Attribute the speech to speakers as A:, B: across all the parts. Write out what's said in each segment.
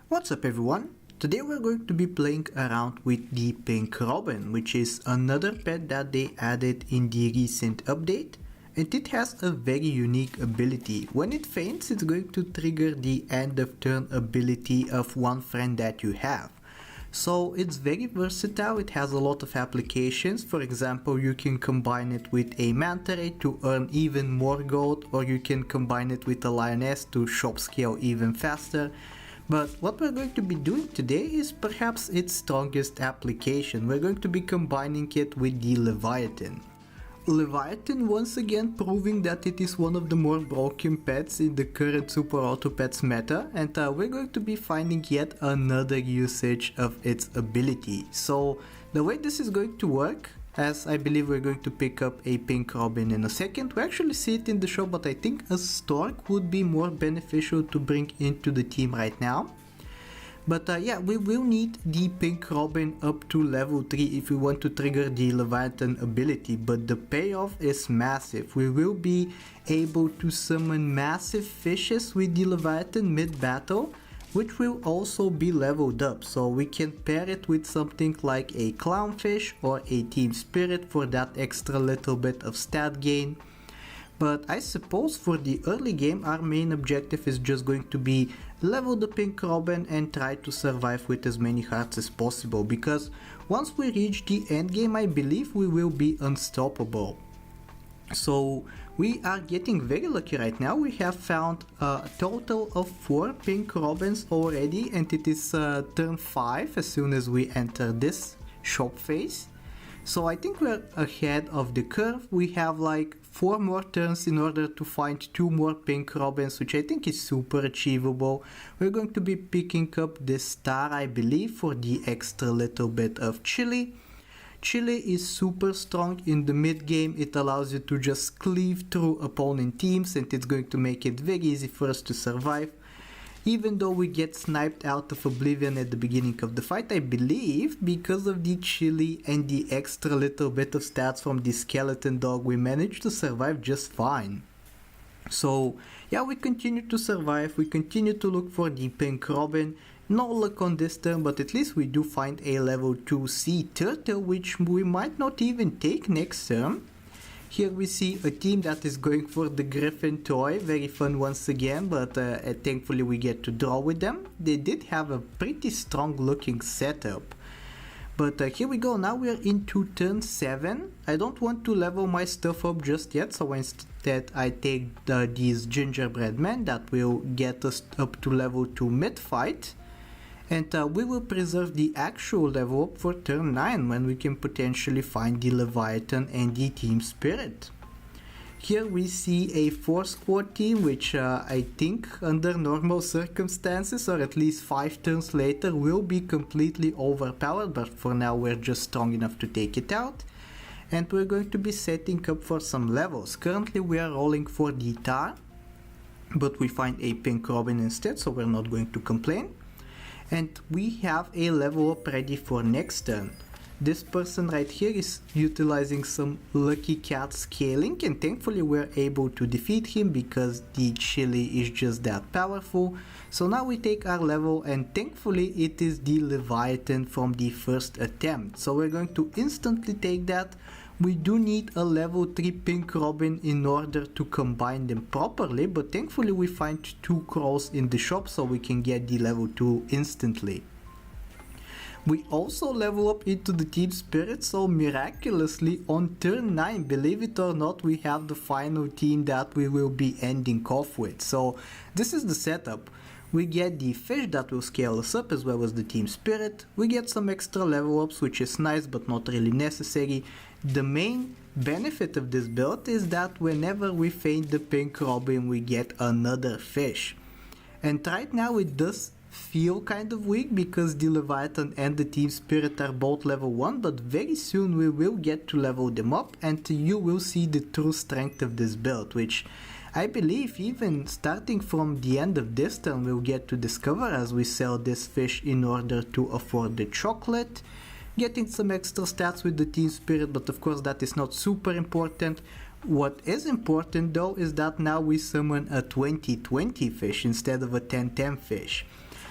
A: What's up everyone? Today we're going to be playing around with the Pink Robin, which is another pet that they added in the recent update, and it has a very unique ability. When it faints, it's going to trigger the end of turn ability of one friend that you have. So it's very versatile, it has a lot of applications. For example, you can combine it with a manta ray to earn even more gold, or you can combine it with a lioness to shop scale even faster. But what we're going to be doing today is perhaps its strongest application. We're going to be combining it with the Leviathan. Leviathan once again proving that it is one of the more broken pets in the current Super Auto Pets meta, and we're going to be finding yet another usage of its ability. So the way this is going to work, as I believe we're going to pick up a Pink Robin in a second. We actually see it in the shop, but I think a Stork would be more beneficial to bring into the team right now. But yeah, we will need the Pink Robin up to level 3 if we want to trigger the Leviathan ability, but the payoff is massive. We will be able to summon massive fishes with the Leviathan mid-battle, which will also be leveled up, so we can pair it with something like a clownfish or a team spirit for that extra little bit of stat gain. But I suppose for the early game our main objective is just going to be level the Pink Robin and try to survive with as many hearts as possible, because once we reach the end game I believe we will be unstoppable. So we are getting very lucky right now. We have found a total of 4 Pink Robins already, and it is turn 5 as soon as we enter this shop phase. So I think we're ahead of the curve. We have like 4 more turns in order to find 2 more Pink Robins, which I think is super achievable. We're going to be picking up this star, I believe, for the extra little bit of chili. Chili is super strong in the mid game. It allows you to just cleave through opponent teams, and it's going to make it very easy for us to survive. Even though we get sniped out of oblivion at the beginning of the fight, I believe because of the chili and the extra little bit of stats from the skeleton dog, we managed to survive just fine. So yeah, we continue to survive, we continue to look for the Pink Robin. No luck on this turn, but at least we do find a level 2 sea turtle, which we might not even take next turn. Here we see a team that is going for the Griffin toy, very fun once again, but thankfully we get to draw with them. They did have a pretty strong looking setup. But here we go, now we are into turn 7. I don't want to level my stuff up just yet, so instead I take these gingerbread men that will get us up to level 2 mid-fight. And we will preserve the actual level up for turn 9 when we can potentially find the Leviathan and the Team Spirit. Here we see a 4-squad team, which I think under normal circumstances, or at least 5 turns later, will be completely overpowered, but for now we're just strong enough to take it out. And we're going to be setting up for some levels. Currently we are rolling for the Tar, but we find a Pink Robin instead, so we're not going to complain. And we have a level up ready for next turn. This person right here is utilizing some Lucky Cat scaling, and thankfully we're able to defeat him because the chili is just that powerful. So now we take our level, and thankfully it is the Leviathan from the first attempt. So we're going to instantly take that. We do need a level 3 Pink Robin in order to combine them properly, but thankfully we find 2 crows in the shop, so we can get the level 2 instantly. We also level up into the Team Spirit, so miraculously on turn 9, believe it or not, we have the final team that we will be ending off with. So this is the setup. We get the fish that will scale us up as well as the Team Spirit. We get some extra level ups, which is nice but not really necessary. The main benefit of this build is that whenever we feint the Pink Robin we get another fish. And right now it does feel kind of weak because the Leviathan and the Team Spirit are both level 1, but very soon we will get to level them up and you will see the true strength of this build, which I believe even starting from the end of this turn we'll get to discover as we sell this fish in order to afford the chocolate, getting some extra stats with the Team Spirit, but of course that is not super important. What is important though is that now we summon a 20-20 fish instead of a 10-10 fish.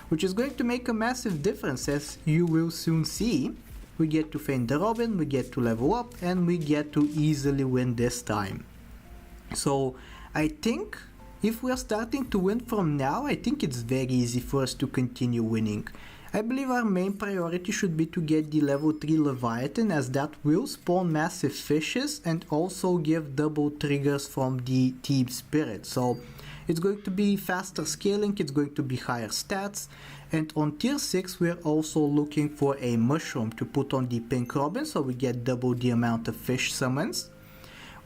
A: which is going to make a massive difference, as you will soon see. We get to feint the Robin, we get to level up, and we get to easily win this time. So I think if we are starting to win from now, I think it's very easy for us to continue winning. I believe our main priority should be to get the level 3 Leviathan, as that will spawn massive fishes and also give double triggers from the team spirit. So it's going to be faster scaling, it's going to be higher stats, and on tier 6 we're also looking for a mushroom to put on the pink robin so we get double the amount of fish summons.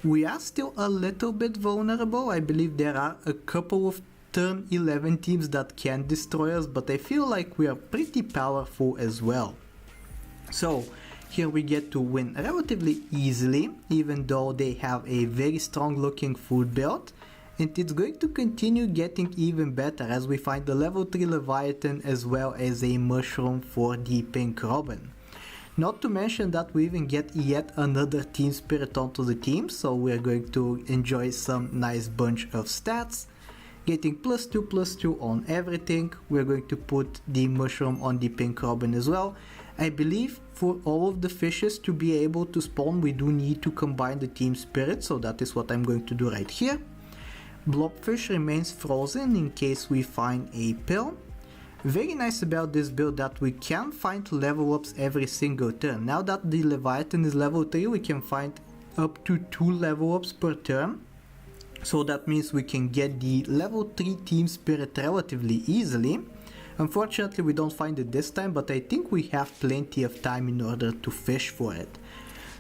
A: We are still a little bit vulnerable. I believe there are a couple of turn 11 teams that can destroy us, but I feel like we are pretty powerful as well. So here we get to win relatively easily, even though they have a very strong looking food build, and it's going to continue getting even better as we find the level 3 Leviathan as well as a mushroom for the pink robin. Not to mention that we even get yet another team spirit onto the team, so we're going to enjoy some nice bunch of stats. Getting +2/+2 on everything. We're going to put the mushroom on the pink robin as well. I believe for all of the fishes to be able to spawn, we do need to combine the team spirit, so that is what I'm going to do right here. Blobfish remains frozen in case we find a pill. Very nice about this build that we can find level ups every single turn. Now that the Leviathan is level 3, we can find up to 2 level ups per turn. So that means we can get the level 3 team spirit relatively easily. Unfortunately we don't find it this time, but I think we have plenty of time in order to fish for it.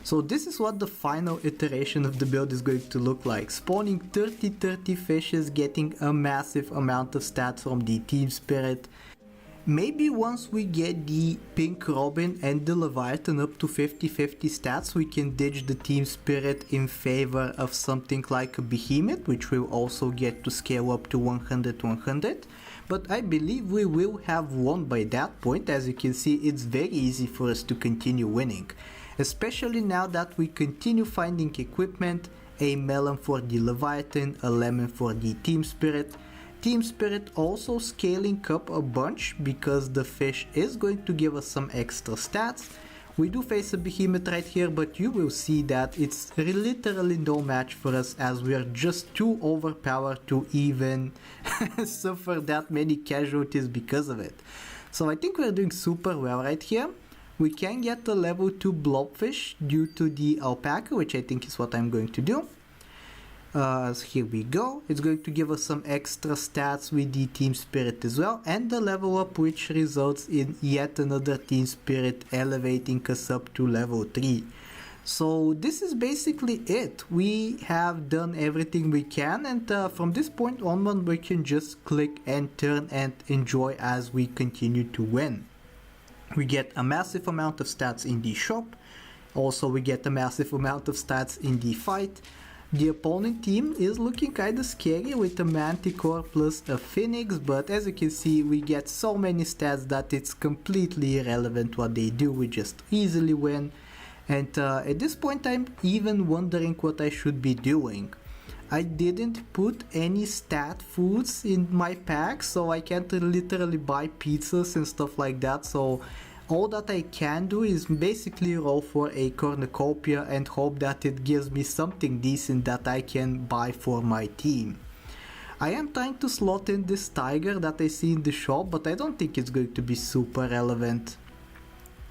A: So this is what the final iteration of the build is going to look like. Spawning 30 fishes, getting a massive amount of stats from the team spirit. Maybe once we get the pink robin and the Leviathan up to 50-50 stats, we can ditch the team spirit in favor of something like a behemoth, which will also get to scale up to 100-100. But I believe we will have won by that point. As you can see, it's very easy for us to continue winning, especially now that we continue finding equipment, a melon for the Leviathan, a lemon for the team spirit. Team spirit also scaling up a bunch because the fish is going to give us some extra stats. We do face a behemoth right here, but you will see that it's literally no match for us, as we are just too overpowered to even suffer that many casualties because of it. So I think we're doing super well right here. We can get the level 2 blobfish due to the alpaca, which I think is what I'm going to do. Here we go. It's going to give us some extra stats with the team spirit as well, and the level up, which results in yet another team spirit elevating us up to level 3. So this is basically it. We have done everything we can, and from this point onward we can just click and turn and enjoy as we continue to win. We get a massive amount of stats in the shop. Also we get a massive amount of stats in the fight. The opponent team is looking kinda scary with a manticore plus a phoenix, but as you can see we get so many stats that it's completely irrelevant what they do, we just easily win. And at this point I'm even wondering what I should be doing. I didn't put any stat foods in my pack, so I can't literally buy pizzas and stuff like that, so all that I can do is basically roll for a cornucopia and hope that it gives me something decent that I can buy for my team. I am trying to slot in this tiger that I see in the shop, but I don't think it's going to be super relevant.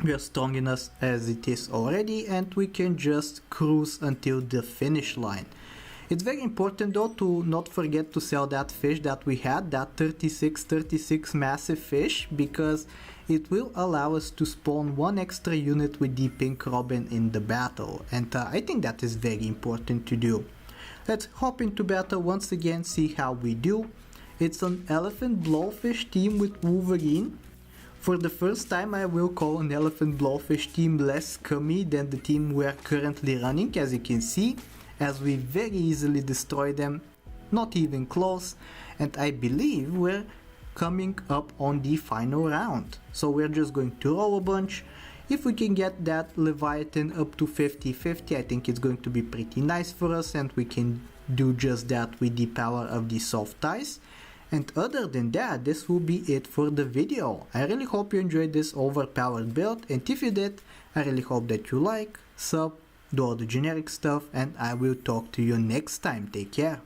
A: We are strong enough as it is already, and we can just cruise until the finish line. It's very important though to not forget to sell that fish that we had, that 36 massive fish, because it will allow us to spawn one extra unit with the pink robin in the battle, and I think that is very important to do. Let's hop into battle once again, see how we do. It's an elephant blowfish team with Wolverine. For the first time I will call an elephant blowfish team less scummy than the team we're currently running, as you can see, as we very easily destroy them, not even close, and I believe we're coming up on the final round. So we're just going to roll a bunch. If we can get that Leviathan up to 50-50, I think it's going to be pretty nice for us, and we can do just that with the power of the soft ice. And other than that, this will be it for the video. I really hope you enjoyed this overpowered build, and if you did, I really hope that you like, sub, do all the generic stuff, and I will talk to you next time. Take care.